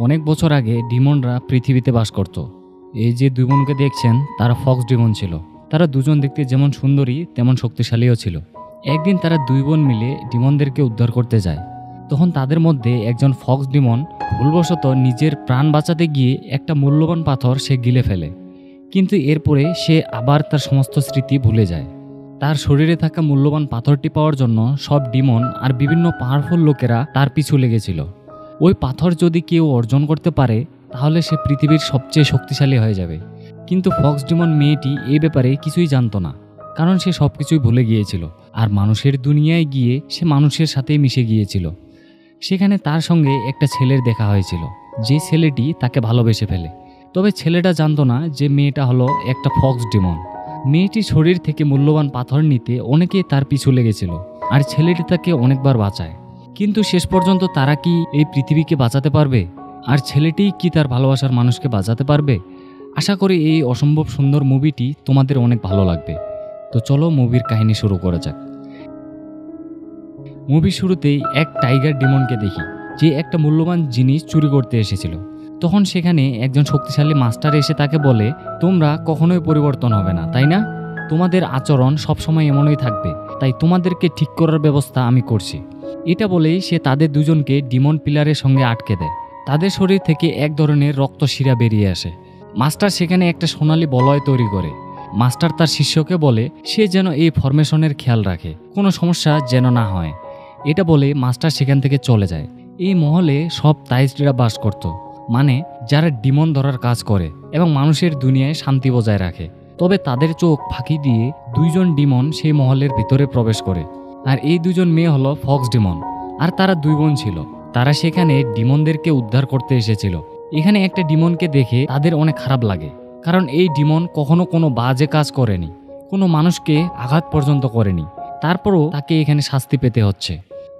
অনেক বছর আগে ডিমনরা পৃথিবীতে বাস করত। এই যে দুই বোনকে দেখছেন তারা ফক্স ডিমন ছিল। তারা দুজন দেখতে যেমন সুন্দরী তেমন শক্তিশালীও ছিল। একদিন তারা দুই বোন মিলে ডিমনদেরকে উদ্ধার করতে যায়। তখন তাদের মধ্যে একজন ফক্স ডিমন ভুলবশত নিজের প্রাণ বাঁচাতে গিয়ে একটা মূল্যবান পাথর সে গিলে ফেলে। কিন্তু এরপরে সে আবার তার সমস্ত স্মৃতি ভুলে যায়। তার শরীরে থাকা মূল্যবান পাথরটি পাওয়ার জন্য সব ডিমন আর বিভিন্ন পাওয়ারফুল লোকেরা তার পিছু লেগেছিল। ওই পাথর যদি কেউ অর্জন করতে পারে তাহলে সে পৃথিবীর সবচেয়ে শক্তিশালী হয়ে যাবে। কিন্তু ফক্স ডিমন মেয়েটি এই ব্যাপারে কিছুই জানতো না, কারণ সে সব কিছুই ভুলে গিয়েছিল। আর মানুষের দুনিয়ায় গিয়ে সে মানুষের সাথেই মিশে গিয়েছিল। সেখানে তার সঙ্গে একটা ছেলের দেখা হয়েছিল, যে ছেলেটি তাকে ভালোবেসে ফেলে। তবে ছেলেটা জানতো না যে মেয়েটা হলো একটা ফক্স ডিমন। মেয়েটির শরীর থেকে মূল্যবান পাথর নিতে অনেকেই তার পিছু লেগেছিল, আর ছেলেটি তাকে অনেকবার বাঁচায়। কিন্তু শেষ পর্যন্ত তারা কি এই পৃথিবীকে বাঁচাতে পারবে? আর ছেলেটি কি তার ভালোবাসার মানুষকে বাঁচাতে পারবে? আশা করি এই অসম্ভব সুন্দর মুভিটি তোমাদের অনেক ভালো লাগবে। তো চলো মুভির কাহিনী শুরু করা যাক। মুভির শুরুতেই এক টাইগার ডিমনকে দেখি, যে একটা মূল্যবান জিনিস চুরি করতে এসেছিল। তখন সেখানে একজন শক্তিশালী মাস্টার এসে তাকে বলে, তোমরা কখনোই পরিবর্তন হবে না, তাই না? তোমাদের আচরণ সবসময় এমনই থাকবে, তাই তোমাদেরকে ঠিক করার ব্যবস্থা আমি করছি। এটা বলেই সে তাদের দুজনকে ডিমন পিলারের সঙ্গে আটকে দেয়। তাদের শরীর থেকে এক ধরনের রক্ত শিরা বেরিয়ে আসে। মাস্টার সেখানে একটা সোনালী বলয় তৈরি করে। মাস্টার তার শিষ্যকে বলে সে যেন এই ফরমেশনের খেয়াল রাখে, কোনো সমস্যা যেন না হয়। এটা বলে মাস্টার সেখান থেকে চলে যায়। এই মহলে সব তাইস্টরা বাস করত, মানে যারা ডিমন ধরার কাজ করে এবং মানুষের দুনিয়ায় শান্তি বজায় রাখে। তবে তাদের চোখ ফাঁকি দিয়ে দুইজন ডিমন সেই মহলের ভিতরে প্রবেশ করে। আর এই দুজন মেয়ে হলো ফক্স ডিমন, আর তারা দুই বোন ছিল। তারা সেখানে ডিমনদেরকে উদ্ধার করতে এসেছিল। এখানে একটা ডিমনকে দেখে তাদের অনেক খারাপ লাগে, কারণ এই ডিমন কখনো কোনো বাজে কাজ করেনি, কোনো মানুষকে আঘাত পর্যন্ত করেনি। তারপরও তাকে এখানে শাস্তি পেতে হচ্ছে।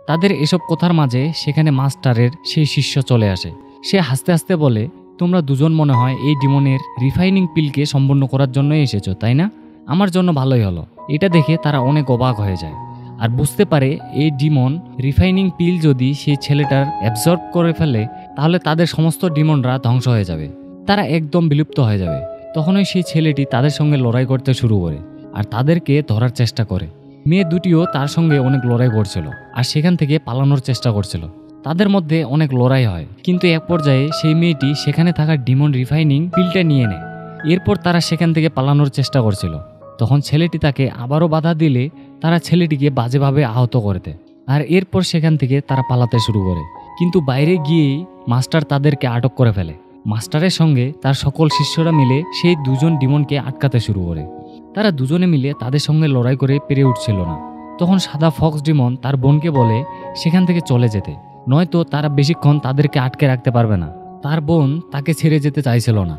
তাদের এসব কথার মাঝে সেখানে মাস্টারের সেই শিষ্য চলে আসে। সে হাসতে হাসতে বলে, তোমরা দুজন মনে হয় এই ডিমনের রিফাইনিং পিলকে সম্পূর্ণ করার জন্যই এসেছো, তাই না? আমার জন্য ভালোই হলো। এটা দেখে তারা অনেক অবাক হয়ে যায় আর বুঝতে পারে এই ডিমন রিফাইনিং পিল যদি সেই ছেলেটার অ্যাবজর্ব করে ফেলে তাহলে তাদের সমস্ত ডিমনরা ধ্বংস হয়ে যাবে, তারা একদম বিলুপ্ত হয়ে যাবে। তখনই সেই ছেলেটি তাদের সঙ্গে লড়াই করতে শুরু করে আর তাদেরকে ধরার চেষ্টা করে। মেয়ে দুটিও তার সঙ্গে অনেক লড়াই করছিল আর সেখান থেকে পালানোর চেষ্টা করছিল। তাদের মধ্যে অনেক লড়াই হয়, কিন্তু এক পর্যায়ে সেই মেয়েটি সেখানে থাকা ডিমন রিফাইনিং পিলটা নিয়ে নেয়। এরপর তারা সেখান থেকে পালানোর চেষ্টা করছিল। তখন ছেলেটি তাকে আবারও বাধা দিলে তারা ছেলেটিকে বাজেভাবে আহত করে দেয়। আর এরপর সেখান থেকে তারা পালাতে শুরু করে, কিন্তু বাইরে গিয়েই মাস্টার তাদেরকে আটক করে ফেলে। মাস্টারের সঙ্গে তার সকল শিষ্যরা মিলে সেই দুজন ডিমনকে আটকাতে শুরু করে। তারা দুজনে মিলে তাদের সঙ্গে লড়াই করে পেরে উঠছিল না। তখন সাদা ফক্স ডিমন তার বোনকে বলে সেখান থেকে চলে যেতে, নয়তো তারা বেশিক্ষণ তাদেরকে আটকে রাখতে পারবে না। তার বোন তাকে ছেড়ে যেতে চাইছিল না।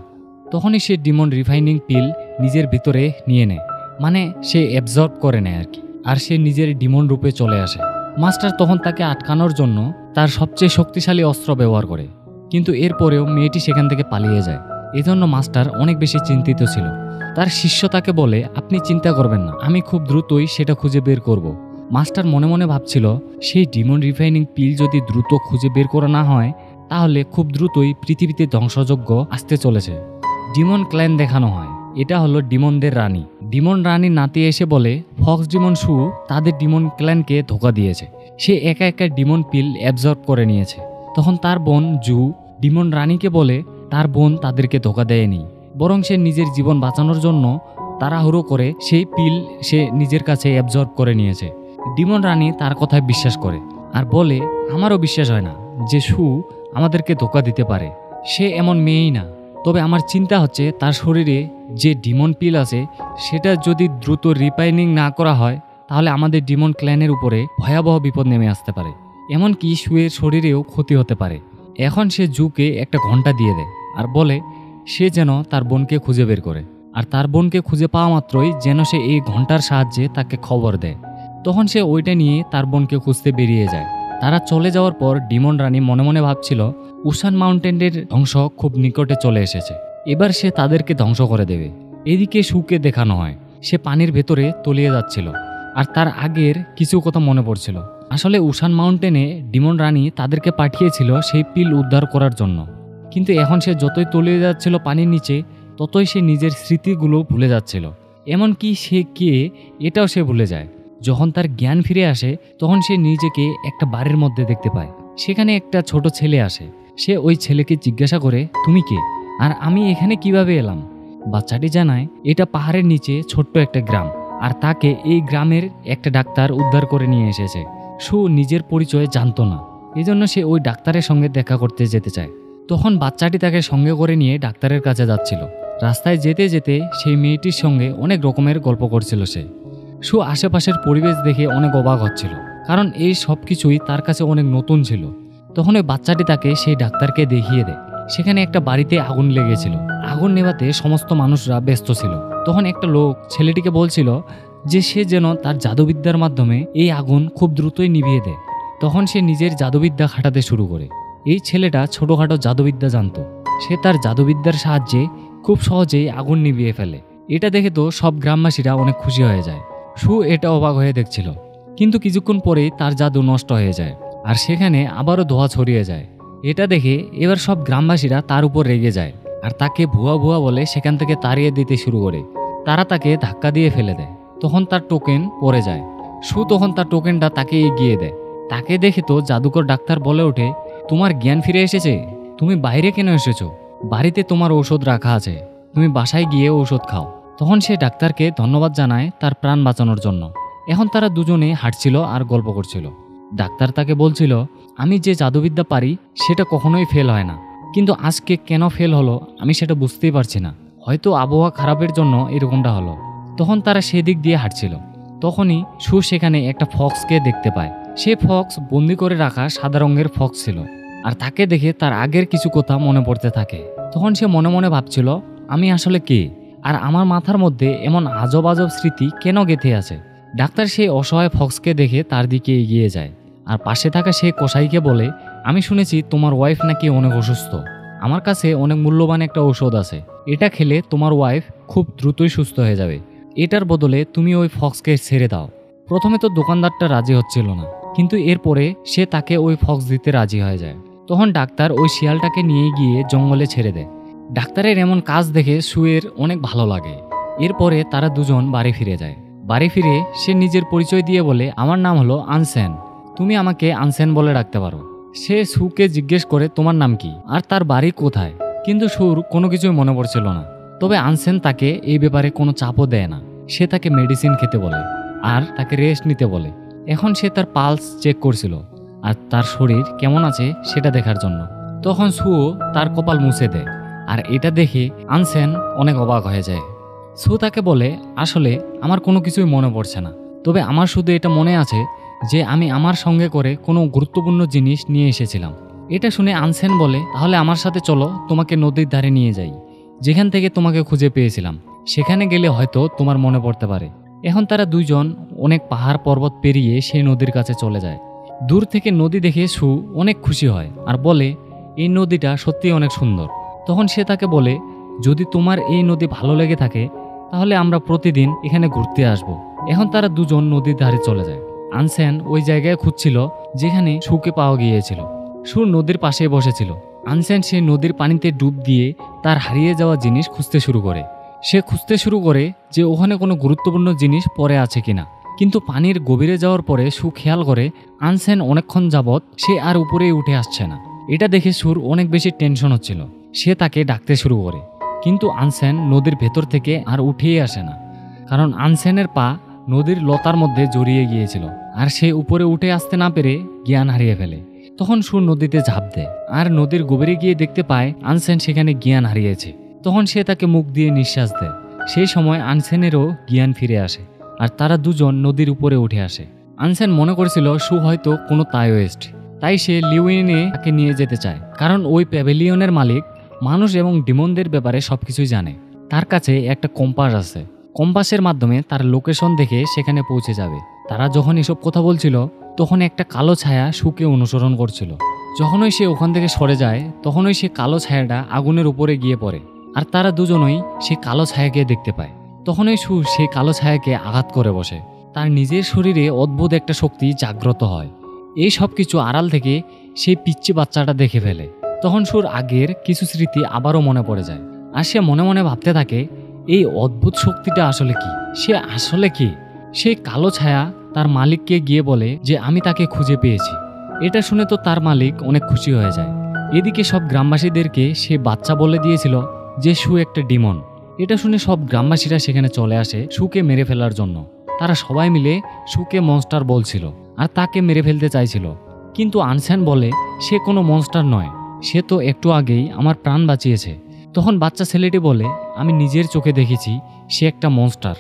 তখনই সে ডিমন রিফাইনিং পিল নিজের ভিতরে নিয়ে নেয়, মানে সে অ্যাবজর্ব করে নেয় আর কি। আর সে নিজের ডিমন রূপে চলে আসে। মাস্টার তখন তাকে আটকানোর জন্য তার সবচেয়ে শক্তিশালী অস্ত্র ব্যবহার করে, কিন্তু এরপরেও মেয়েটি সেখান থেকে পালিয়ে যায়। এজন্য মাস্টার অনেক বেশি চিন্তিত ছিল। তার শিষ্য তাকে বলে, আপনি চিন্তা করবেন না, আমি খুব দ্রুতই সেটা খুঁজে বের করব। মাস্টার মনে মনে ভাবছিল, সেই ডিমন রিফাইনিং পিল যদি দ্রুত খুঁজে বের করা না হয় তাহলে খুব দ্রুতই পৃথিবীতে ধ্বংসযজ্ঞ আসতে চলেছে। ডিমন ক্ল্যান দেখানো হয়, এটা হলো ডিমনদের রানী। ডিমন রানীর নাতি এসে বলে ফক্স ডিমন শু তাদের ডিমন ক্ল্যানকে ধোঁকা দিয়েছে, সে একা একা ডিমন পিল অ্যাবজর্ব করে নিয়েছে। তখন তার বোন জু ডিমন রানীকে বলে তার বোন তাদেরকে ধোঁকা দেয়নি, বরং সে নিজের জীবন বাঁচানোর জন্য তাড়াহুড়ো করে সেই পিল সে নিজের কাছে অ্যাবজর্ব করে নিয়েছে। ডিমন রানী তার কথায় বিশ্বাস করে আর বলে, আমারও বিশ্বাস হয় না যে শু আমাদেরকে ধোঁকা দিতে পারে, সে এমন মেয়েই না। তবে আমার চিন্তা হচ্ছে তার শরীরে যে ডিমন পিল আছে সেটা যদি দ্রুত রিফাইনিং না করা হয় তাহলে আমাদের ডিমন ক্ল্যানের উপরে ভয়াবহ বিপদ নেমে আসতে পারে, এমনকি শুয়ের শরীরেও ক্ষতি হতে পারে। এখন সে জুকে একটা ঘন্টা দিয়ে দেয় আর বলে সে যেন তার বোনকে খুঁজে বের করে, আর তার বোনকে খুঁজে পাওয়া মাত্রই যেন সে এই ঘন্টার সাহায্যে তাকে খবর দেয়। তখন সে ওইটা নিয়ে তার বোনকে খুঁজতে বেরিয়ে যায়। তারা চলে যাওয়ার পর ডিমন রানী মনে মনে ভাবছিল উসান মাউন্টেনের ধ্বংস খুব নিকটে চলে এসেছে, এবার সে তাদেরকে ধ্বংস করে দেবে। এদিকে শুকে দেখানো হয় সে পানির ভেতরে তলিয়ে যাচ্ছিল, আর তার আগের কিছু কথা মনে পড়ছিল। আসলে উসান মাউন্টেনে ডিমন রানী তাদেরকে পাঠিয়েছিল সেই পিল উদ্ধার করার জন্য। কিন্তু এখন সে যতই তলিয়ে যাচ্ছিল পানির নিচে, ততই সে নিজের স্মৃতিগুলো ভুলে যাচ্ছিল। এমনকি সে কে এটাও সে ভুলে যায়। যখন তার জ্ঞান ফিরে আসে, তখন সে নিজেকে একটা বাড়ির মধ্যে দেখতে পায়। সেখানে একটা ছোট ছেলে আসে। সে ওই ছেলেকে জিজ্ঞাসা করে, তুমি কে, আর আমি এখানে কিভাবে এলাম? বাচ্চাটি জানায় এটা পাহাড়ের নিচে ছোট্ট একটা গ্রাম, আর তাকে এই গ্রামের একটা ডাক্তার উদ্ধার করে নিয়ে এসেছে। সু নিজের পরিচয় জানতো না, এজন্য সে ওই ডাক্তারের সঙ্গে দেখা করতে যেতে চায়। তখন বাচ্চাটি তাকে সঙ্গে করে নিয়ে ডাক্তারের কাছে যাচ্ছিল। রাস্তায় যেতে যেতে সেই মেয়েটির সঙ্গে অনেক রকমের গল্প করছিল সে। সু আশেপাশের পরিবেশ দেখে অনেক অবাক হচ্ছিল, কারণ এই সব কিছুই তার কাছে অনেক নতুন ছিল। তখন ওই বাচ্চাটি তাকে সেই ডাক্তারকে দেখিয়ে দেয়। সেখানে একটা বাড়িতে আগুন লেগেছিল। আগুন নেভাতে সমস্ত মানুষরা ব্যস্ত ছিল। তখন একটা লোক ছেলেটিকে বলছিল যে সে যেন তার জাদুবিদ্যার মাধ্যমে এই আগুন খুব দ্রুতই নিভিয়ে দেয়। তখন সে নিজের জাদুবিদ্যা খাটাতে শুরু করে। এই ছেলেটা ছোটখাটো জাদুবিদ্যা জানত। সে তার জাদুবিদ্যার সাহায্যে খুব সহজেই আগুন নিভিয়ে ফেলে। এটা দেখে তো সব গ্রামবাসীরা অনেক খুশি হয়ে যায়। সু এটা অবাক হয়ে দেখছিল। কিন্তু কিছুক্ষণ পরেই তার জাদু নষ্ট হয়ে যায়, আর সেখানে আবারও ধোঁয়া ছড়িয়ে যায়। এটা দেখে এবার সব গ্রামবাসীরা তার উপর রেগে যায়, আর তাকে ভুয়া ভুয়া বলে সেখান থেকে তাড়িয়ে দিতে শুরু করে। তারা তাকে ধাক্কা দিয়ে ফেলে দেয়। তখন তার টোকেন পড়ে যায়। সু তখন তার টোকেনটা তাকে এগিয়ে দেয়। তাকে দেখে তো জাদুকর ডাক্তার বলে ওঠে, তোমার জ্ঞান ফিরে এসেছে? তুমি বাইরে কেন এসেছো? বাড়িতে তোমার ঔষধ রাখা আছে, তুমি বাসায় গিয়ে ঔষধ খাও। তখন সে ডাক্তারকে ধন্যবাদ জানায় তার প্রাণ বাঁচানোর জন্য। এখন তারা দুজনে হাঁটছিল আর গল্প করছিল। ডাক্তার তাকে বলছিল, আমি যে জাদুবিদ্যা পারি সেটা কখনোই ফেল হয় না, কিন্তু আজকে কেন ফেল হলো আমি সেটা বুঝতেই পারছি না। হয়তো আবহাওয়া খারাপের জন্য এরকমটা হলো। তখন তারা সেদিক দিয়ে হাঁটছিল। তখনই সু সেখানে একটা ফক্সকে দেখতে পায়। সে ফক্স বন্দি করে রাখা সাদা রঙের ফক্স ছিল, আর তাকে দেখে তার আগের কিছু কথা মনে পড়তে থাকে। তখন সে মনে মনে ভাবছিল, আমি আসলে কে, আর আমার মাথার মধ্যে এমন আজব আজব স্মৃতি কেন গেঁথে আছে। ডাক্তার সেই অসহায় ফক্সকে দেখে তার দিকে এগিয়ে যায়, আর পাশে থাকা সে কসাইকে বলে, আমি শুনেছি তোমার ওয়াইফ নাকি অনেক অসুস্থ। আমার কাছে অনেক মূল্যবান একটা ঔষধ আছে, এটা খেলে তোমার ওয়াইফ খুব দ্রুতই সুস্থ হয়ে যাবে। এটার বদলে তুমি ওই ফক্সকে ছেড়ে দাও। প্রথমে তো দোকানদারটা রাজি হচ্ছিল না, কিন্তু এরপরে সে তাকে ওই ফক্স দিতে রাজি হয়ে যায়। তখন ডাক্তার ওই শিয়ালটাকে নিয়ে গিয়ে জঙ্গলে ছেড়ে দেয়। ডাক্তারের এমন কাজ দেখে সুয়ের অনেক ভালো লাগে। এরপরে তারা দুজন বাড়ি ফিরে যায়। বাড়ি ফিরে সে নিজের পরিচয় দিয়ে বলে, আমার নাম হলো আনসেন, তুমি আমাকে আনসেন বলে ডাকতে পারো। সে সুকে জিজ্ঞেস করে তোমার নাম কি আর তার বাড়ি কোথায়, কিন্তু সুর কোনো কিছুই মনে পড়ছিল না। তবে আনসেন তাকে এই ব্যাপারে কোনো চাপও দেয় না। সে তাকে মেডিসিন খেতে বলে আর তাকে রেস্ট নিতে বলে। এখন সে তার পালস চেক করছিল আর তার শরীর কেমন আছে সেটা দেখার জন্য। তখন সুও তার কপাল মুছে দেয়, আর এটা দেখে আনসেন অনেক অবাক হয়ে যায়। সু তাকে বলে, আসলে আমার কোনো কিছুই মনে পড়ছে না, তবে আমার শুধু এটা মনে আছে যে আমি আমার সঙ্গে করে কোনো গুরুত্বপূর্ণ জিনিস নিয়ে এসেছিলাম। এটা শুনে আনসেন বলে, তাহলে আমার সাথে চলো, তোমাকে নদীর ধারে নিয়ে যাই, যেখান থেকে তোমাকে খুঁজে পেয়েছিলাম। সেখানে গেলে হয়তো তোমার মনে পড়তে পারে। এখন তারা দুইজন অনেক পাহাড় পর্বত পেরিয়ে সেই নদীর কাছে চলে যায়। দূর থেকে নদী দেখে সু অনেক খুশি হয় আর বলে, এই নদীটা সত্যিই অনেক সুন্দর। তখন সে তাকে বলে, যদি তোমার এই নদী ভালো লেগে থাকে তাহলে আমরা প্রতিদিন এখানে ঘুরতে আসব। এখন তারা দুজন নদীর ধারে চলে যায়। আনসেন ওই জায়গায় খুঁজছিল যেখানে সুকে পাওয়া গিয়েছিল। সু নদীর পাশে বসেছিল। আনসেন সেই নদীর পানিতে ডুব দিয়ে তার হারিয়ে যাওয়া জিনিস খুঁজতে শুরু করে। সে খুঁজতে শুরু করে যে ওখানে কোনো গুরুত্বপূর্ণ জিনিস পড়ে আছে কিনা। কিন্তু পানির গভীরে যাওয়ার পরে সু খেয়াল করে আনসেন অনেকক্ষণ যাবৎ সে আর উপরেই উঠে আসছে না। এটা দেখে সুর অনেক বেশি টেনশন হচ্ছিল। সে তাকে ডাকতে শুরু করে, কিন্তু আনসেন নদীর ভেতর থেকে আর উঠেই আসে না, কারণ আনসেনের পা নদীর লতার মধ্যে জড়িয়ে গিয়েছিল, আর সে উপরে উঠে আসতে না পেরে জ্ঞান হারিয়ে ফেলে। তখন সুর নদীতে ঝাঁপ দেয় আর নদীর গভীরে গিয়ে দেখতে পায় আনসেন সেখানে জ্ঞান হারিয়েছে। তখন সে তাকে মুখ দিয়ে নিঃশ্বাস দেয়। সেই সময় আনসেনেরও জ্ঞান ফিরে আসে, আর তারা দুজন নদীর উপরে উঠে আসে। আনসেন মনে করেছিল সু হয়তো কোনো তাইওয়েস্ট, তাই সে লিউইনে তাকে নিয়ে যেতে চায়, কারণ ওই প্যাভিলিয়নের মালিক মানুষ এবং ডিমনদের ব্যাপারে সবকিছুই জানে। তার কাছে একটা কম্পাস আছে, কম্পাসের মাধ্যমে তার লোকেশন দেখে সেখানে পৌঁছে যাবে। তারা যখন এসব কথা বলছিল তখন একটা কালো ছায়া সুকে অনুসরণ করছিল। যখনই সে ওখান থেকে সরে যায় তখনই সে কালো ছায়াটা আগুনের উপরে গিয়ে পড়ে, আর তারা দুজনই সে কালো ছায়াকে দেখতে পায়। তখনই সু সেই কালো ছায়াকে আঘাত করে বসে। তার নিজের শরীরে অদ্ভুত একটা শক্তি জাগ্রত হয়। এই সব কিছু আড়াল থেকে সেই পিচ্চি বাচ্চাটা দেখে ফেলে। তখন সুর আগের কিছু স্মৃতি আবারও মনে পড়ে যায়, আর সে মনে মনে ভাবতে থাকে এই অদ্ভুত শক্তিটা আসলে কি, সে আসলে কি। সেই কালো ছায়া তার মালিককে গিয়ে বলে যে আমি তাকে খুঁজে পেয়েছি। এটা শুনে তো তার মালিক অনেক খুশি হয়ে যায়। এদিকে সব গ্রামবাসীদেরকে সে বাচ্চা বলে দিয়েছিল যে সু একটা ডিমন। এটা শুনে সব গ্রামবাসীরা সেখানে চলে আসে সুকে মেরে ফেলার জন্য। তারা সবাই মিলে সুকে মনস্টার বলছিল আর তাকে মেরে ফেলতে চাইছিল, কিন্তু আনসেন বলে সে কোনো মনস্টার নয়, সে তো একটু আগেই আমার প্রাণ বাঁচিয়েছে। তখন বাচ্চা ছেলেটি বলে আমি নিজের চোখে দেখেছি সে একটা মনস্টার।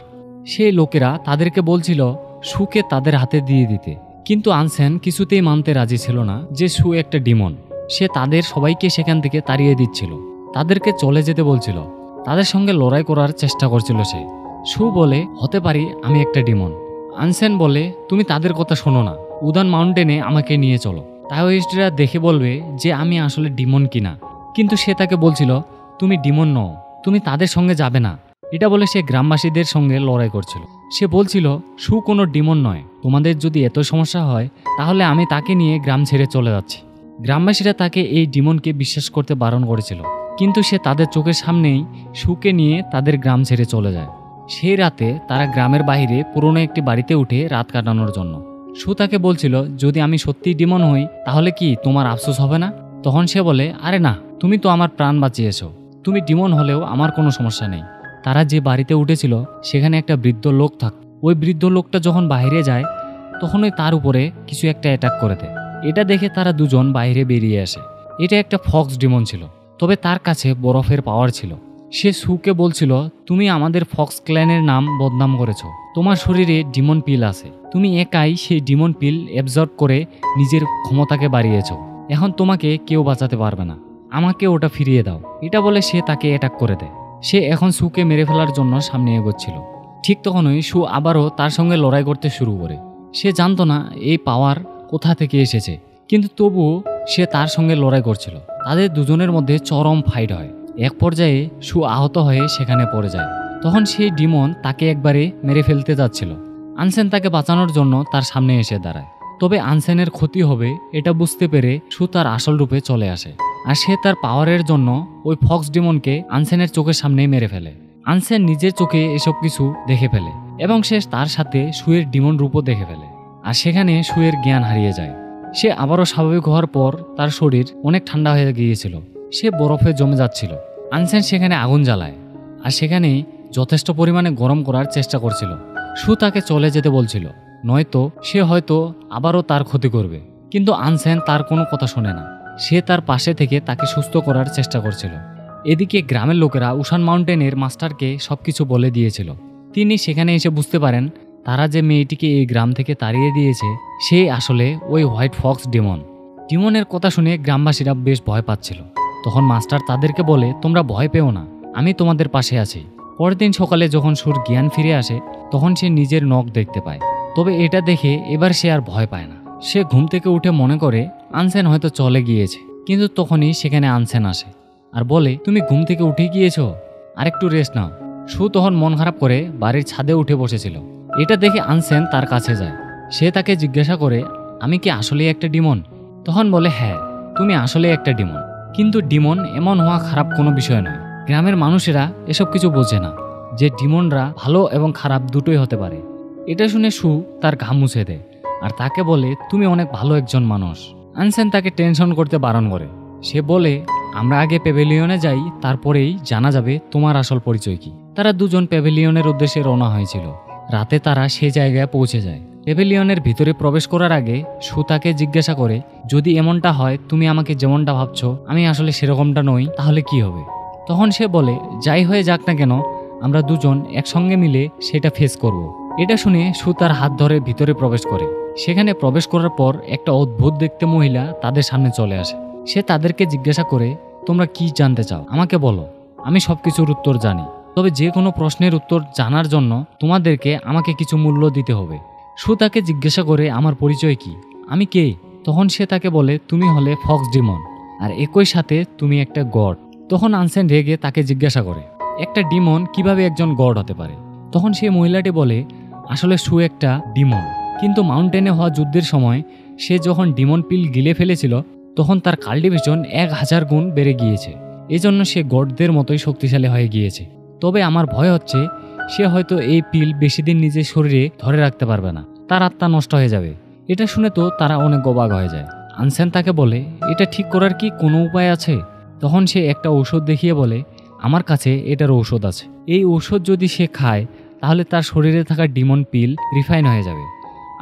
সেই লোকেরা তাদেরকে বলছিল সুকে তাদের হাতে দিয়ে দিতে, কিন্তু আনসেন কিছুতেই মানতে রাজি ছিল না যে সু একটা ডিমন। সে তাদের সবাইকে সেখান থেকে তাড়িয়ে দিচ্ছিল, তাদেরকে চলে যেতে বলছিল, তাদের সঙ্গে লড়াই করার চেষ্টা করছিল সে। সু বলে হতে পারি আমি একটা ডিমন। আনসেন বলে তুমি তাদের কথা শোনো না, উদান মাউন্টেনে আমাকে নিয়ে চলো, তাওয়িস্টরা দেখে বলবে যে আমি আসলে ডিমন কিনা। কিন্তু সে তাকে বলছিল তুমি ডিমন নও, তুমি তাদের সঙ্গে যাবে না। এটা বলে সে গ্রামবাসীদের সঙ্গে লড়াই করছিল। সে বলছিল সু কোনো ডিমন নয়, তোমাদের যদি এত সমস্যা হয় তাহলে আমি তাকে নিয়ে গ্রাম ছেড়ে চলে যাচ্ছি। গ্রামবাসীরা তাকে এই ডিমনকে বিশ্বাস করতে বারণ করেছিল, কিন্তু সে তাদের চোখের সামনেই সুকে নিয়ে তাদের গ্রাম ছেড়ে চলে যায়। সেই রাতে তারা গ্রামের বাইরে পুরনো একটি বাড়িতে উঠে রাত কাটানোর জন্য। সু তাকে বলছিল যদি আমি সত্যিই ডিমন হই তাহলে কি তোমার আফসোস হবে না? তখন সে বলে আরে না, তুমি তো আমার প্রাণ বাঁচিয়েছো, তুমি ডিমন হলেও আমার কোনো সমস্যা নেই। তারা যে বাড়িতে উঠেছিল সেখানে একটা বৃদ্ধ লোক থাকত। ওই বৃদ্ধ লোকটা যখন বাইরে যায় তখনই তার উপরে কিছু একটা অ্যাটাক করে দেয়। এটা দেখে তারা দুজন বাইরে বেরিয়ে আসে। এটা একটা ফক্স ডিমন ছিল, তবে তার কাছে বরফের পাওয়ার ছিল। সে সুকে বলছিল তুমি আমাদের ফক্স ক্ল্যানের নাম বদনাম করেছ, তোমার শরীরে ডিমন পিল আছে, তুমি একাই সেই ডিমন পিল অ্যাবজর্ব করে নিজের ক্ষমতাকে বাড়িয়েছ, এখন তোমাকে কেউ বাঁচাতে পারবে না, আমাকে ওটা ফিরিয়ে দাও। এটা বলে সে তাকে অ্যাটাক করে দেয়। সে এখন সুকে মেরে ফেলার জন্য সামনে এগোচ্ছিল। ঠিক তখনই সু আবারও তার সঙ্গে লড়াই করতে শুরু করে। সে জানতো না এই পাওয়ার কোথা থেকে এসেছে, কিন্তু তবুও সে তার সঙ্গে লড়াই করছিল। তাদের দুজনের মধ্যে চরম ফাইট হয়। এক পর্যায়ে সু আহত হয়ে সেখানে পড়ে যায়। তখন সেই ডিমন তাকে একবারে মেরে ফেলতে যাচ্ছিল। আনসেন তাকে বাঁচানোর জন্য তার সামনে এসে দাঁড়ায়, তবে আনসেনের ক্ষতি হবে এটা বুঝতে পেরে সু তার আসল রূপে চলে আসে, আর সে তার পাওয়ারের জন্য ওই ফক্স ডিমনকে আনসেনের চোখের সামনেই মেরে ফেলে। আনসেন নিজের চোখে এসব কিছু দেখে ফেলে এবং সে তার সাথে সুয়ের ডিমন রূপও দেখে ফেলে, আর সেখানে সুয়ের জ্ঞান হারিয়ে যায়। সে আবারও স্বাভাবিক হওয়ার পর তার শরীর অনেক ঠান্ডা হয়ে গিয়েছিল, সে বরফে জমে যাচ্ছিল। আনসেন সেখানে আগুন জ্বালায় আর সেখানেই যথেষ্ট পরিমাণে গরম করার চেষ্টা করছিল। সু তাকে চলে যেতে বলছিল, নয়তো সে হয়তো আবারও তার ক্ষতি করবে, কিন্তু আনসেন তার কোনো কথা শোনে না। সে তার পাশে থেকে তাকে সুস্থ করার চেষ্টা করছিল। এদিকে গ্রামের লোকেরা উশান মাউন্টেনের মাস্টারকে সবকিছু বলে দিয়েছিল। তিনি সেখানে এসে বুঝতে পারেন তারা যে মেয়েটিকে এই গ্রাম থেকে তাড়িয়ে দিয়েছে সে আসলে ওই হোয়াইট ফক্স ডিমন। ডিমনের কথা শুনে গ্রামবাসীরা বেশ ভয় পাচ্ছিল। তখন মাস্টার তাদেরকে বলে তোমরা ভয় পেও না, আমি তোমাদের পাশে আছি। পরের দিন সকালে যখন সুর জ্ঞান ফিরে আসে তখন সে নিজের নখ দেখতে পায়, তবে এটা দেখে এবার সে আর ভয় পায় না। সে ঘুম থেকে উঠে মনে করে আনসেন হয়তো চলে গিয়েছে, কিন্তু তখনই সেখানে আনসেন আসে আর বলে তুমি ঘুম থেকে উঠে গিয়েছো, আরেকটু রেস্ট নাও। সু তখন মন খারাপ করে বাড়ির ছাদে উঠে বসেছিল। এটা দেখে আনসেন তার কাছে যায়। সে তাকে জিজ্ঞাসা করে আমি কি আসলেই একটা ডিমন? তখন বলে হ্যাঁ, তুমি আসলেই একটা ডিমন, কিন্তু ডিমন এমন হওয়া খারাপ কোনো বিষয় নয়। গ্রামের মানুষেরা এসব কিছু বোঝে না যে ডিমনরা ভালো এবং খারাপ দুটোই হতে পারে। এটা শুনে সু তার ঘাম মুছে দেয় আর তাকে বলে তুমি অনেক ভালো একজন মানুষ। আনসেন তাকে টেনশন করতে বারণ করে। সে বলে আমরা আগে প্যাভিলিয়নে যাই, তারপরেই জানা যাবে তোমার আসল পরিচয় কি। তারা দুজন প্যাভিলিয়নের উদ্দেশ্যে রওনা হয়েছিল। রাতে তারা সে জায়গায় পৌঁছে যায়। প্যাভিলিয়নের ভিতরে প্রবেশ করার আগে সু তাকে জিজ্ঞাসা করে যদি এমনটা হয় তুমি আমাকে যেমনটা ভাবছো আমি আসলে সেরকমটা নই তাহলে কি হবে? তখন সে বলে যাই হয়ে যাক না কেন আমরা দুজন একসঙ্গে মিলে সেটা ফেস করব। এটা শুনে সু তার হাত ধরে ভিতরে প্রবেশ করে। সেখানে প্রবেশ করার পর একটা অদ্ভুত দেখতে মহিলা তাদের সামনে চলে আসে। সে তাদেরকে জিজ্ঞাসা করে তোমরা কি জানতে চাও, আমাকে বলো, আমি সবকিছুর উত্তর জানি, তবে যে কোনো প্রশ্নের উত্তর জানার জন্য তোমাদেরকে আমাকে কিছু মূল্য দিতে হবে। সু তাকে জিজ্ঞাসা করে আমার পরিচয় কি, আমি কে? তখন সে তাকে বলে তুমি হলে ফক্স ডিমন আর একই সাথে তুমি একটা গড। তখন আনসেন রেগে তাকে জিজ্ঞাসা করে একটা ডিমন কিভাবে একজন গড হতে পারে? তখন সেই মহিলাটি বলে আসলে সু একটা ডিমন, কিন্তু মাউন্টেনে হওয়া যুদ্ধের সময় সে যখন ডিমন পিল গিলে ফেলেছিল তখন তার কাল্টিভেশন 1000 গুণ বেড়ে গিয়েছে। এজন্য সে গডদের মতোই শক্তিশালী হয়ে গিয়েছে। তবে আমার ভয় হচ্ছে সে হয়তো এই পিল বেশি দিন নিজের শরীরে ধরে রাখতে পারবে না, তার আত্মা নষ্ট হয়ে যাবে। এটা শুনে তো তারা অনেক অবাক হয়ে যায়। আনসেন তাকে বলে, এটা ঠিক করার কি কোনো উপায় আছে? তখন সে একটা ঔষধ দেখিয়ে বলে, আমার কাছে এটার ঔষধ আছে। এই ঔষধ যদি সে খায় তাহলে তার শরীরে থাকা ডিমন পিল রিফাইন হয়ে যাবে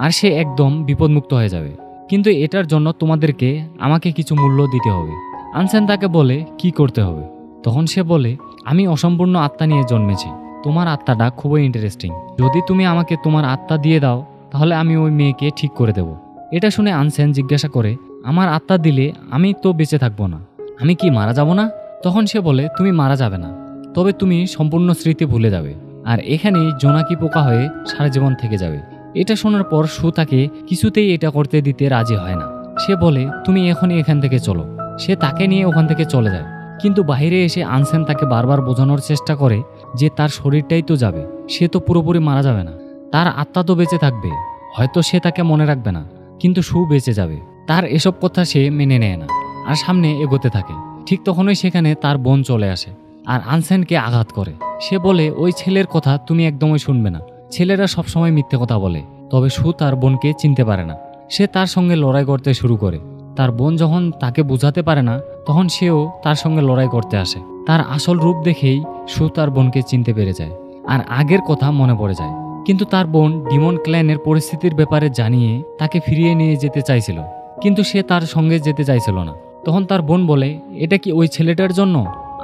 আর সে একদম বিপদমুক্ত হয়ে যাবে। কিন্তু এটার জন্য তোমাদেরকে আমাকে কিছু মূল্য দিতে হবে। আনসেন তাকে বলে, কি করতে হবে? তখন সে বলে, আমি অসম্পূর্ণ আত্মা নিয়ে জন্মেছি, তোমার আত্মাটা খুবই ইন্টারেস্টিং। যদি তুমি আমাকে তোমার আত্মা দিয়ে দাও তাহলে আমি ওই মেয়েকে ঠিক করে দেব। এটা শুনে আনসেন জিজ্ঞাসা করে, আমার আত্মা দিলে আমি তো বেঁচে থাকবো না, আমি কি মারা যাব না? তখন সে বলে, তুমি মারা যাবে না, তবে তুমি সম্পূর্ণ স্মৃতি ভুলে যাবে আর এখানেই জোনাকি পোকা হয়ে সারা জীবন থেকে যাবে। এটা শোনার পর সু তাকে কিছুতেই এটা করতে দিতে রাজি হয় না। সে বলে, তুমি এখনই এখান থেকে চলো। সে তাকে নিয়ে ওখান থেকে চলে যায়। কিন্তু বাইরে এসে আনসেন তাকে বারবার বোঝানোর চেষ্টা করে যে তার শরীরটাই তো যাবে, সে তো পুরোপুরি মারা যাবে না, তার আত্মা তো বেঁচে থাকবে। হয়তো সে তাকে মনে রাখবে না, কিন্তু সু বেঁচে যাবে। তার এসব কথা সে মেনে নেয় না আর সামনে এগোতে থাকে। ঠিক তখনই সেখানে তার বোন চলে আসে আর আনসেনকে আঘাত করে। সে বলে, ওই ছেলের কথা তুমি একদমই শুনবে না, ছেলেরা সবসময় মিথ্যে কথা বলে। তবে সু তার বোনকে চিনতে পারে না। সে তার সঙ্গে লড়াই করতে শুরু করে। তার বোন যখন তাকে বোঝাতে পারে না তখন সেও তার সঙ্গে লড়াই করতে আসে। তার আসল রূপ দেখেই সু তার বোনকে চিনতে পেরে যায় আর আগের কথা মনে পড়ে যায়। কিন্তু তার বোন ডিমন ক্ল্যানের পরিস্থিতির ব্যাপারে জানিয়ে তাকে ফিরিয়ে নিয়ে যেতে চাইছিল, কিন্তু সে তার সঙ্গে যেতে চাইছিল না। তখন তার বোন বলে, এটা কি ওই ছেলেটার জন্য?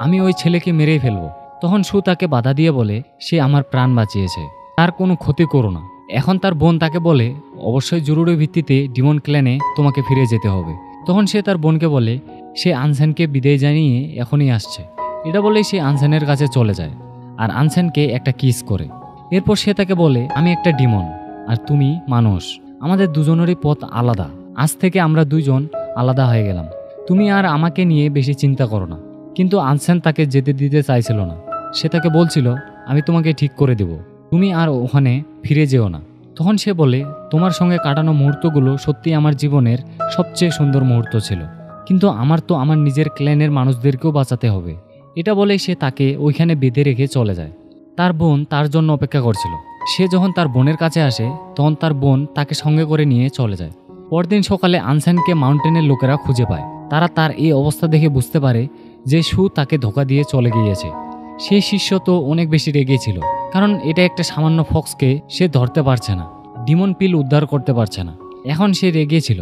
আমি ওই ছেলেকে মেরেই ফেলবো। তখন সু তাকে বাধা দিয়ে বলে, সে আমার প্রাণ বাঁচিয়েছে, তার কোনো ক্ষতি করো না। এখন তার বোন তাকে বলে, অবশ্যই জরুরি ভিত্তিতে ডিমন ক্ল্যানে তোমাকে ফিরে যেতে হবে। তখন সে তার বোনকে বলে সে আনসেনকে বিদায় জানিয়ে এখনই আসছে। এটা বলেই সে আনসেনের কাছে চলে যায় আর আনসেনকে একটা কিস করে। এরপর সে তাকে বলে, আমি একটা ডিমন আর তুমি মানুষ, আমাদের দুজনেরই পথ আলাদা। আজ থেকে আমরা দুইজন আলাদা হয়ে গেলাম, তুমি আর আমাকে নিয়ে বেশি চিন্তা করো না। কিন্তু আনসেন তাকে যেতে দিতে চাইছিল না। সে তাকে বলছিল, আমি তোমাকে ঠিক করে দেব, তুমি আর ওখানে ফিরে যেও না। তখন সে বলে, তোমার সঙ্গে কাটানো মুহূর্তগুলো সত্যি আমার জীবনের সবচেয়ে সুন্দর মুহূর্ত ছিল, কিন্তু আমার তো আমার নিজের ক্ল্যানের মানুষদেরকেও বাঁচাতে হবে। এটা বলেই সে তাকে ওইখানে বেঁধে রেখে চলে যায়। তার বোন তার জন্য অপেক্ষা করছিল। সে যখন তার বোনের কাছে আসে তখন তার বোন তাকে সঙ্গে করে নিয়ে চলে যায়। পরদিন সকালে আনসেনকে মাউন্টেনের লোকেরা খুঁজে পায়। তারা তার এই অবস্থা দেখে বুঝতে পারে যে সু তাকে ধোঁকা দিয়ে চলে গিয়েছে। সেই শিষ্য তো অনেক বেশি রেগেছিল, কারণ এটা একটা সামান্য ফক্সকে সে ধরতে পারছে না, ডিমন পিল উদ্ধার করতে পারছে না। এখন সে রেগেছিল।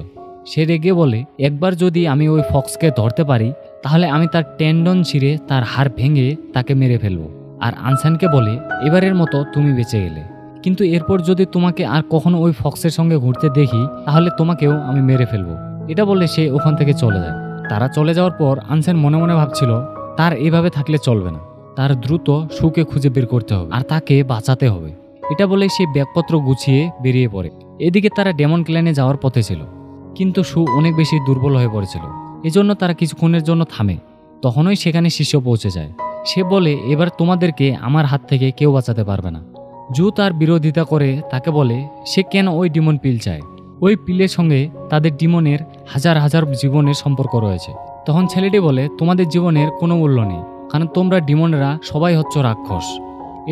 সে রেগে বলে, একবার যদি আমি ওই ফক্সকে ধরতে পারি তাহলে আমি তার টেন্ডন ছিঁড়ে তার হাড় ভেঙে তাকে মেরে ফেলবো। আর আনসেনকে বলে, এবারের মতো তুমি বেঁচে গেলে, কিন্তু এরপর যদি তোমাকে আর কখনো ওই ফক্সের সঙ্গে ঘুরতে দেখি তাহলে তোমাকেও আমি মেরে ফেলবো। এটা বলে সে ওখান থেকে চলে যায়। তারা চলে যাওয়ার পর আনসেন মনে মনে ভাবছিল, তার এভাবে থাকলে চলবে না, তার দ্রুত সুকে খুঁজে বের করতে হবে আর তাকে বাঁচাতে হবে। এটা বলে সে ব্যাগপত্র গুছিয়ে বেরিয়ে পড়ে। এদিকে তারা ডেমন ক্ল্যানে যাওয়ার পথে ছিল, কিন্তু সু অনেক বেশি দুর্বল হয়ে পড়েছিল। এজন্য তারা কিছুক্ষণের জন্য থামে। তখনই সেখানে শিষ্য পৌঁছে যায়। সে বলে, এবার তোমাদেরকে আমার হাত থেকে কেউ বাঁচাতে পারবে না। জু তার বিরোধিতা করে তাকে বলে সে কেন ওই ডিমন পিল চায়। ওই পিলের সঙ্গে তাদের ডিমনের হাজার হাজার জীবনের সম্পর্ক রয়েছে। তখন ছেলেটি বলে, তোমাদের জীবনের কোনো মূল্য নেই, কারণ তোমরা ডিমনরা সবাই হচ্ছ রাক্ষস।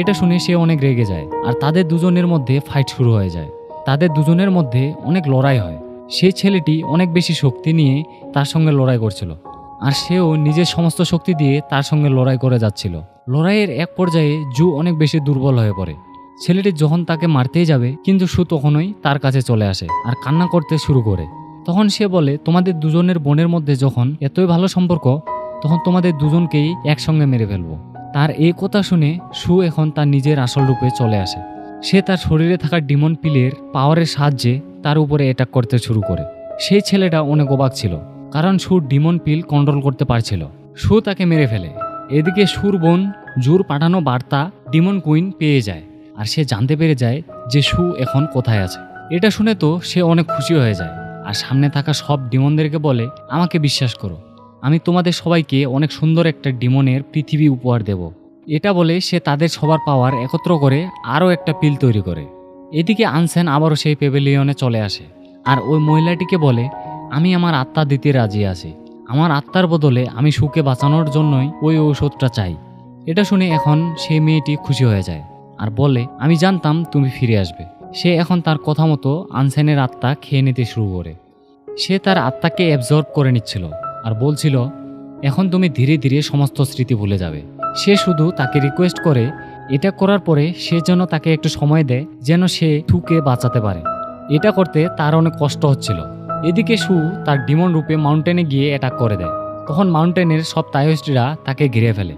এটা শুনে সে অনেক রেগে যায় আর তাদের দুজনের মধ্যে ফাইট শুরু হয়ে যায়। তাদের দুজনের মধ্যে অনেক লড়াই হয়। সেই ছেলেটি অনেক বেশি শক্তি নিয়ে তার সঙ্গে লড়াই করছিল আর সেও নিজের সমস্ত শক্তি দিয়ে তার সঙ্গে লড়াই করে যাচ্ছিল। লড়াইয়ের এক পর্যায়ে জু অনেক বেশি দুর্বল হয়ে পড়ে। ছেলেটি যখন তাকে মারতেই যাবে কিন্তু সু তখনই তার কাছে চলে আসে আর কান্না করতে শুরু করে। তখন সে বলে, তোমাদের দুজনের বোনের মধ্যে যখন এতই ভালো সম্পর্ক তখন তোমাদের দুজনকেই একসঙ্গে মেরে ফেলবো। তার এই কথা শুনে সু এখন তার নিজের আসল রূপে চলে আসে। সে তার শরীরে থাকা ডিমন পিলের পাওয়ারের সাহায্যে তার উপরে অ্যাটাক করতে শুরু করে। সেই ছেলেটা অনেক অবাক ছিল, কারণ সু ডিমন পিল কন্ট্রোল করতে পারছিল। সু তাকে মেরে ফেলে। এদিকে সুর বোন জুর পাঠানো বার্তা ডিমন কুইন পেয়ে যায় আর সে জানতে পেরে যায় যে সু এখন কোথায় আছে। এটা শুনে তো সে অনেক খুশি হয়ে যায় আর সামনে থাকা সব ডিমনদেরকে বলে, আমাকে বিশ্বাস করো, আমি তোমাদের সবাইকে অনেক সুন্দর একটা ডিমনের পৃথিবী উপহার দেব। এটা বলে সে তাদের সবার পাওয়ার একত্র করে আরও একটা পিল তৈরি করে। এদিকে আনসেন আবারও সেই প্যাভিলিয়নে চলে আসে আর ওই মহিলাটিকে বলে, আমি আমার আত্মা দিতে রাজি আছি। আমার আত্মার বদলে আমি সুকে বাঁচানোর জন্যই ওই ঔষধটা চাই। এটা শুনে এখন সেই মেয়েটি খুশি হয়ে যায় আর বলে, আমি জানতাম তুমি ফিরে আসবে। সে এখন তার কথা মতো আনসেনের আত্মা খেয়ে নিতে শুরু করে। সে তার আত্মাকে অ্যাবজর্ব করে নিচ্ছিল আর বলছিল, এখন তুমি ধীরে ধীরে সমস্ত স্মৃতি ভুলে যাবে। সে শুধু তাকে রিকোয়েস্ট করে এটা করার পরে সে যেন তাকে একটু সময় দেয়, যেন সে সুকে বাঁচাতে পারে। এটা করতে তার অনেক কষ্ট হচ্ছিল। এদিকে সু তার ডিমন রূপে মাউন্টেনে গিয়ে অ্যাটাক করে দেয়। তখন মাউন্টেনের সব তায়স্ট্রীরা তাকে ঘিরে ফেলে।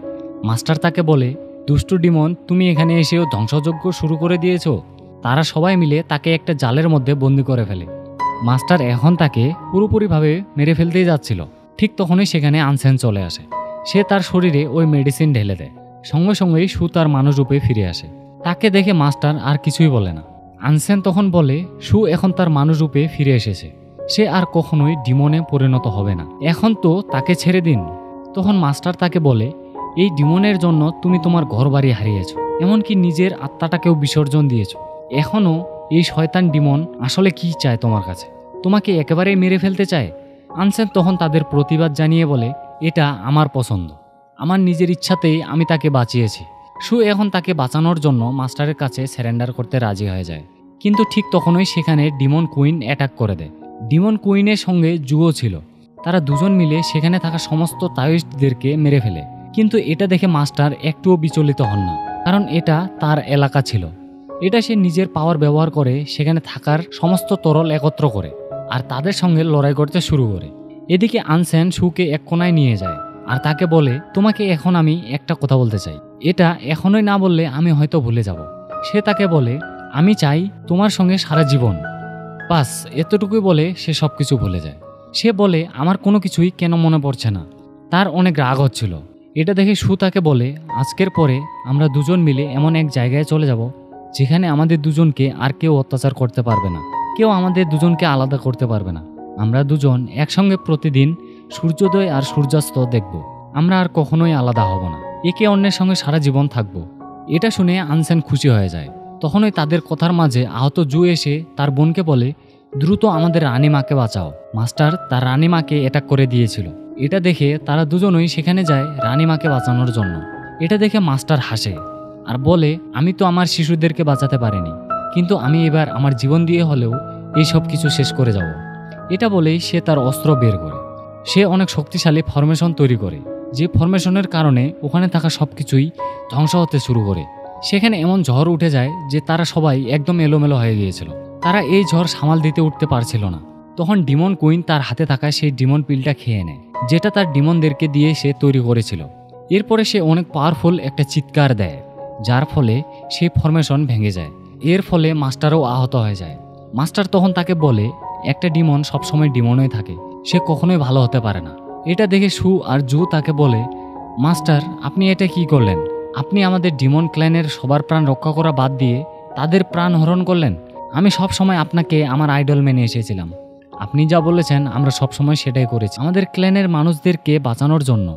মাস্টার তাকে বলে, দুষ্টু ডিমন, তুমি এখানে এসেও ধ্বংসযজ্ঞ শুরু করে দিয়েছ। তারা সবাই মিলে তাকে একটা জালের মধ্যে বন্দি করে ফেলে। মাস্টার এখন তাকে পুরোপুরিভাবে মেরে ফেলতেই যাচ্ছিল। ঠিক তখনই সেখানে আনসেন চলে আসে। সে তার শরীরে ওই মেডিসিন ঢেলে দেয়। সঙ্গে সঙ্গেই সু তার মানুষ রূপে ফিরে আসে। তাকে দেখে মাস্টার আর কিছুই বলে না। আনসেন তখন বলে, সু এখন তার মানুষ রূপে ফিরে এসেছে। সে আর কখনোই ডিমনে পরিণত হবে না। এখন তো তাকে ছেড়ে দিন। তখন মাস্টার তাকে বলে, এই ডিমনের জন্য তুমি তোমার ঘরবাড়ি হারিয়েছ, এমনকি নিজের আত্মাটাকেও বিসর্জন দিয়েছ। এখনও এই শয়তান ডিমন আসলে কি চায় তোমার কাছে? তোমাকে একেবারেই মেরে ফেলতে চায়। আনসেন তখন তাদের প্রতিবাদ জানিয়ে বলে, এটা আমার পছন্দ। আমার নিজের ইচ্ছাতেই আমি তাকে বাঁচিয়েছি। সু এখন তাকে বাঁচানোর জন্য মাস্টারের কাছে সারেন্ডার করতে রাজি হয়ে যায়। কিন্তু ঠিক তখনই সেখানে ডিমন কুইন অ্যাটাক করে দেয়। ডিমন কুইনের সঙ্গে জুও ছিল। তারা দুজন মিলে সেখানে থাকা সমস্ত তাওয়িস্টদেরকে মেরে ফেলে। কিন্তু এটা দেখে মাস্টার একটুও বিচলিত হন না, কারণ এটা তার এলাকা ছিল। এটা সে নিজের পাওয়ার ব্যবহার করে সেখানে থাকার সমস্ত তরল একত্র করে আর তাদের সঙ্গে লড়াই করতে শুরু করে। এদিকে আনসেন সুকে এক কোনায় নিয়ে যায় আর তাকে বলে, তোমাকে এখন আমি একটা কথা বলতে চাই। এটা এখনই না বললে আমি হয়তো ভুলে যাব। সে তাকে বলে, আমি চাই তোমার সঙ্গে সারা জীবন। বাস এতটুকুই বলে সে সবকিছু ভুলে যায়। সে বলে, আমার কোনো কিছুই কেন মনে পড়ছে না। তার অনেক রাগ হচ্ছিল। এটা দেখে সু তাকে বলে, আজকের পরে আমরা দুজন মিলে এমন এক জায়গায় চলে যাব যেখানে আমাদের দুজনকে আর কেউ অত্যাচার করতে পারবে না, কেউ আমাদের দুজনকে আলাদা করতে পারবে না। আমরা দুজন একসঙ্গে প্রতিদিন সূর্যোদয় আর সূর্যাস্ত দেখব। আমরা আর কখনোই আলাদা হব না, একে অন্যের সঙ্গে সারা জীবন থাকব। এটা শুনে আনসেন খুশি হয়ে যায়। তখনই তাদের কথার মাঝে আহত জু এসে তার বোনকে বলে, দ্রুত আমাদের রানীমাকে বাঁচাও। মাস্টার তার রানীমাকে অ্যাটাক করে দিয়েছিল। এটা দেখে তারা দুজনই সেখানে যায় রানীমাকে বাঁচানোর জন্য। এটা দেখে মাস্টার হাসে আর বলে, আমি তো আমার শিশুদেরকে বাঁচাতে পারিনি, কিন্তু আমি এবার আমার জীবন দিয়ে হলেও এই সব কিছু শেষ করে যাব। এটা বলেই সে তার অস্ত্র বের করে। সে অনেক শক্তিশালী ফরমেশন তৈরি করে, যে ফরমেশনের কারণে ওখানে থাকা সব কিছুই ধ্বংস হতে শুরু করে। সেখানে এমন ঝড় উঠে যায় যে তারা সবাই একদম এলোমেলো হয়ে গিয়েছিল। তারা এই ঝড় সামাল দিতে উঠতে পারছিল না। তখন ডিমন কুইন তার হাতে থাকা সেই ডিমন পিলটা খেয়ে নেয়, যেটা তার ডিমনদেরকে দিয়ে সে তৈরি করেছিল। এরপরে সে অনেক পাওয়ারফুল একটা চিৎকার দেয়, যার ফলে সেই ফরমেশন ভেঙে যায়। এর ফলে মাস্টারও আহত হয়ে যায়। মাস্টার তখন তাকে বলে, একটা ডিমন সবসময় ডিমনই থাকে, সে কখনোই ভালো হতে পারে না। এটা দেখে সু আর জু তাকে বলে, মাস্টার আপনি এটা কি করলেন? আপনি আমাদের ডিমন ক্ল্যানের সবার প্রাণ রক্ষা করা বাদ দিয়ে তাদের প্রাণ হরণ করলেন। আমি সব সময় আপনাকে আমার আইডল মেনে এসেছিলাম। আপনি যা বলেছেন আমরা সব সময় সেটাই করেছি, আমাদের ক্ল্যানের মানুষদেরকে বাঁচানোর জন্য।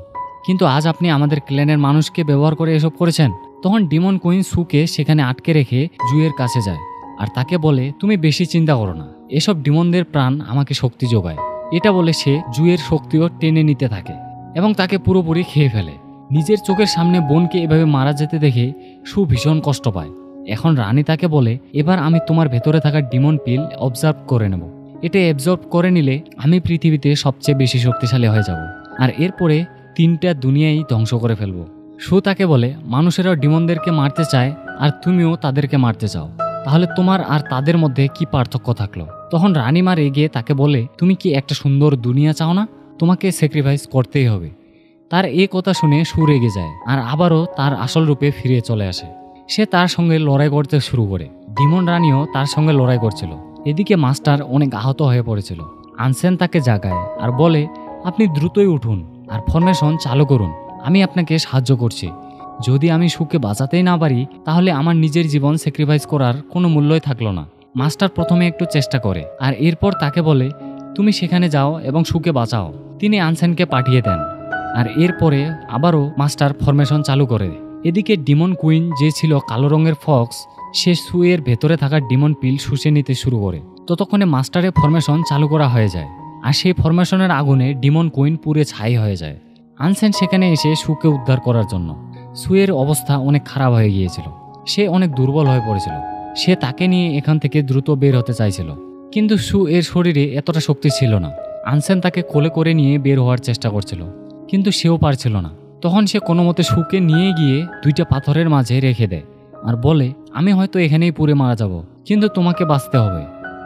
কিন্তু আজ আপনি আমাদের ক্ল্যানের মানুষকে ব্যবহার করে এসব করেছেন। তখন ডিমন কুইন সুকে সেখানে আটকে রেখে জুয়ের কাছে যায় আর তাকে বলে, তুমি বেশি চিন্তা করো না, এসব ডিমনদের প্রাণ আমাকে শক্তি যোগায়। এটা বলে সে জুয়ের শক্তিও টেনে নিতে থাকে এবং তাকে পুরোপুরি খেয়ে ফেলে। নিজের চোখের সামনে বোনকে এভাবে মারা যেতে দেখে সু ভীষণ কষ্ট পায়। এখন রানী তাকে বলে, এবার আমি তোমার ভেতরে থাকা ডিমন পিল অবজার্ভ করে নেব। এটা অ্যাবজর্ব করে নিলে আমি পৃথিবীতে সবচেয়ে বেশি শক্তিশালী হয়ে যাব আর এরপরে 3টা দুনিয়াই ধ্বংস করে ফেলবো। সু তাকে বলে, মানুষেরাও ডিমনদেরকে মারতে চায় আর তুমিও তাদেরকে মারতে চাও, তাহলে তোমার আর তাদের মধ্যে কি পার্থক্য থাকলো? তখন রানীমা রেগে তাকে বলে, তুমি কি একটা সুন্দর দুনিয়া চাও না? তোমাকে স্যাক্রিফাইস করতেই হবে। তার এই কথা শুনে সু রেগে যায় আর আবারও তার আসল রূপে ফিরে চলে আসে। সে তার সঙ্গে লড়াই করতে শুরু করে। ডিমন রানীও তার সঙ্গে লড়াই করছিল। এদিকে মাস্টার অনেক আহত হয়ে পড়েছিল। আনসেন তাকে জাগায় আর বলে, আপনি দ্রুতই উঠুন আর ফরমেশন চালু করুন, আমি আপনাকে সাহায্য করছি। যদি আমি সুকে বাঁচাতেই না পারি তাহলে আমার নিজের জীবন স্যাক্রিফাইস করার কোনো মূল্যই থাকলো না। মাস্টার প্রথমে একটু চেষ্টা করে আর এরপর তাকে বলে, তুমি সেখানে যাও এবং সুকে বাঁচাও। তিনি আনসেনকে পাঠিয়ে দেন আর এরপরে আবারও মাস্টার ফরমেশন চালু করে। এদিকে ডিমন কুইন, যে ছিল কালো রঙের ফক্স, সে সুয়ের ভেতরে থাকা ডিমন পিল শুষে নিতে শুরু করে। ততক্ষণে মাস্টারের ফরমেশন চালু করা হয়ে যায় আর সেই ফরমেশনের আগুনে ডিমন কুইন পুড়ে ছাই হয়ে যায়। আনসেন সেখানে এসে সুকে উদ্ধার করার জন্য। সুয়ের অবস্থা অনেক খারাপ হয়ে গিয়েছিল, সে অনেক দুর্বল হয়ে পড়েছিল। সে তাকে নিয়ে এখান থেকে দ্রুত বের হতে চাইছিল, কিন্তু সু এর শরীরে এতটা শক্তি ছিল না। আনসেন তাকে কোলে করে নিয়ে বের হওয়ার চেষ্টা করছিল, কিন্তু সেও পারছিল না। তখন সে কোনো মতে সুকে নিয়ে গিয়ে দুইটা পাথরের মাঝে রেখে দেয় আর বলে, আমি হয়তো এখানেই পুড়ে মারা যাব, কিন্তু তোমাকে বাঁচতে হবে।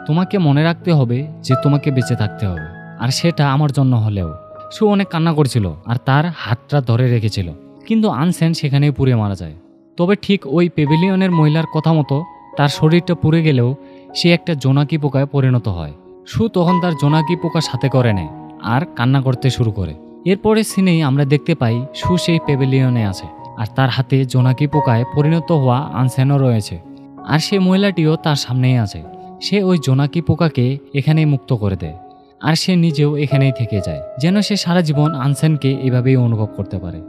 তোমাকে মনে রাখতে হবে যে তোমাকে বেঁচে থাকতে হবে, আর সেটা আমার জন্য হলেও। সু অনেক কান্না করছিল আর তার হাতটা ধরে রেখেছিল, কিন্তু আনসেন সেখানেই পুড়ে মারা যায়। তবে ঠিক ওই পেভিলিয়নের মহিলার কথা মতো তার শরীরটা পুড়ে গেলেও সে একটা জোনাকি পোকায় পরিণত হয়। সু তখন তার জোনাকি পোকা সাথে করে নেয় আর কান্না করতে শুরু করে। এরপরে সিনেই আমরা দেখতে পাই সু সেই পেভিলিয়নে আছে, আর তার হাতে জোনাকি পোকায় পরিণত হওয়া আনসেনও রয়েছে, আর সেই মহিলাটিও তার সামনেই আছে। সে ওই জোনাকি পোকাকে এখানেই মুক্ত করে দেয়, আর সে নিজেও এখানেই থেকে যায়, যেন সে সারা জীবন আনসেনকে এভাবেই অনুভব করতে পারে।